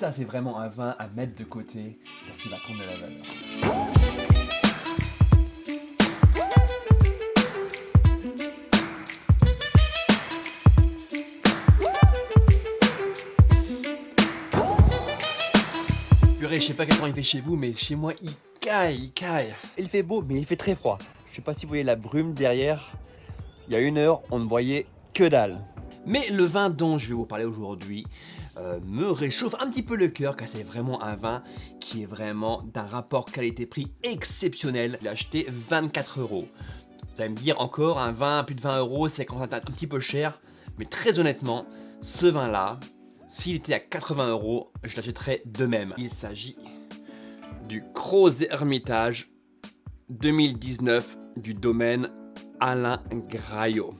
ça c'est vraiment un vin à mettre de côté parce qu'il va prendre de la valeur. Purée, je sais pas quel temps il fait chez vous, mais chez moi il caille. Il fait beau, mais il fait très froid. Je sais pas si vous voyez la brume derrière. Il y a 1 heure, on ne voyait que dalle. Mais le vin dont je vais vous parler aujourd'hui me réchauffe un petit peu le cœur car c'est vraiment un vin qui est vraiment d'un rapport qualité-prix exceptionnel. Je l'ai acheté 24 €. Vous allez me dire encore un vin à plus de 20 €, c'est quand même un petit peu cher. Mais très honnêtement, ce vin-là, s'il était à 80 €, je l'achèterais de même. Il s'agit du Cros Hermitage 2019 du domaine Alain Graillot.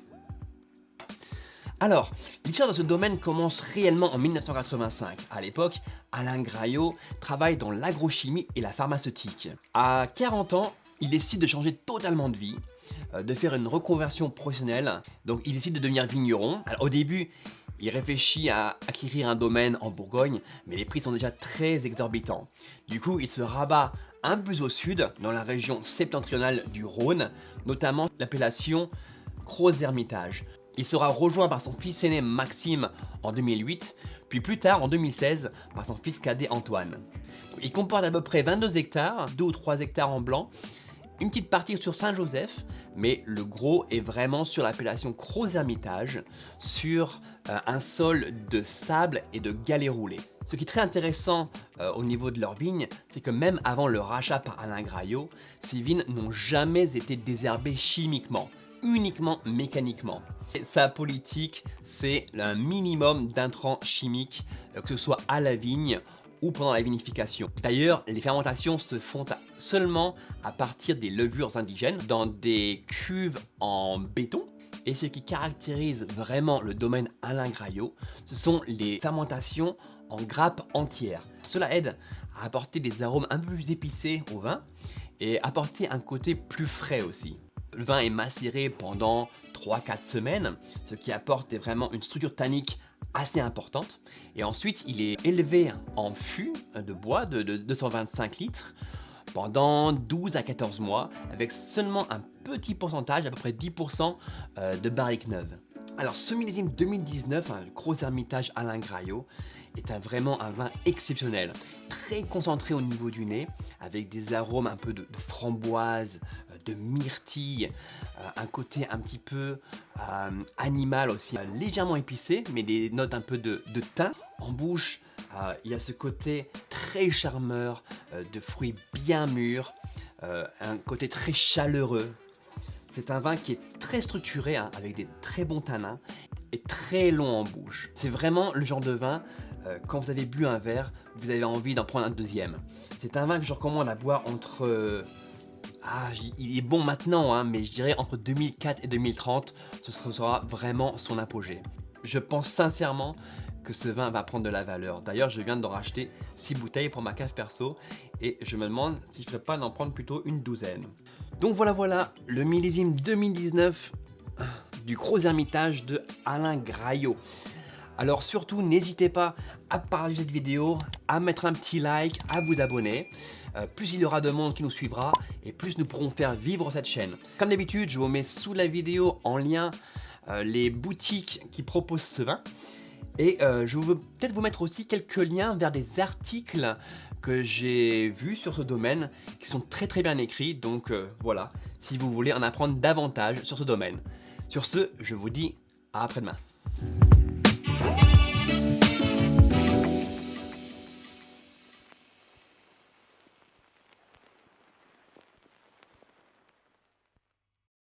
Alors, l'histoire de ce domaine commence réellement en 1985. À l'époque, Alain Graillot travaille dans l'agrochimie et la pharmaceutique. À 40 ans, il décide de changer totalement de vie, de faire une reconversion professionnelle. Donc, il décide de devenir vigneron. Alors, au début, il réfléchit à acquérir un domaine en Bourgogne, mais les prix sont déjà très exorbitants. Du coup, il se rabat un peu plus au sud, dans la région septentrionale du Rhône, notamment l'appellation Cros Hermitage. Il sera rejoint par son fils aîné Maxime en 2008, puis plus tard en 2016 par son fils cadet Antoine. Il comporte à peu près 22 hectares, 2 ou 3 hectares en blanc, une petite partie sur Saint-Joseph, mais le gros est vraiment sur l'appellation Cros Hermitage, sur un sol de sable et de galets roulés. Ce qui est très intéressant au niveau de leurs vignes, c'est que même avant le rachat par Alain Graillot, ces vignes n'ont jamais été désherbées chimiquement, uniquement mécaniquement. Et sa politique, c'est un minimum d'intrants chimiques, que ce soit à la vigne ou pendant la vinification. D'ailleurs, les fermentations se font seulement à partir des levures indigènes dans des cuves en béton. Et ce qui caractérise vraiment le domaine Alain Graillot, ce sont les fermentations en grappes entières. Cela aide à apporter des arômes un peu plus épicés au vin et apporter un côté plus frais aussi. Le vin est macéré pendant 3-4 semaines, ce qui apporte vraiment une structure tannique assez importante. Et ensuite, il est élevé en fût de bois de 225 litres pendant 12 à 14 mois, avec seulement un petit pourcentage, à peu près 10% de barriques neuves. Alors ce millésime 2019, le Cros Hermitage Alain Graillot, est vraiment un vin exceptionnel, très concentré au niveau du nez, avec des arômes un peu de framboise, de myrtille, un côté un petit peu animal aussi, légèrement épicé, mais des notes un peu de thym. En bouche, il y a ce côté très charmeur, de fruits bien mûrs, un côté très chaleureux. C'est un vin qui est très structuré, avec des très bons tanins et très long en bouche. C'est vraiment le genre de vin, quand vous avez bu un verre, vous avez envie d'en prendre un deuxième. C'est un vin que je recommande à boire entre... il est bon maintenant, mais je dirais entre 2004 et 2030, ce sera vraiment son apogée. Je pense sincèrement que ce vin va prendre de la valeur. D'ailleurs, je viens d'en racheter 6 bouteilles pour ma cave perso et je me demande si je ne devrais pas en prendre plutôt une douzaine. Donc voilà, le millésime 2019 du Cros Hermitage de Alain Graillot. Alors surtout, n'hésitez pas à partager cette vidéo, à mettre un petit like, à vous abonner. Plus il y aura de monde qui nous suivra et plus nous pourrons faire vivre cette chaîne. Comme d'habitude, je vous mets sous la vidéo en lien les boutiques qui proposent ce vin. Et je veux peut-être vous mettre aussi quelques liens vers des articles que j'ai vus sur ce domaine qui sont très bien écrits. Donc voilà, si vous voulez en apprendre davantage sur ce domaine. Sur ce, je vous dis à après-demain.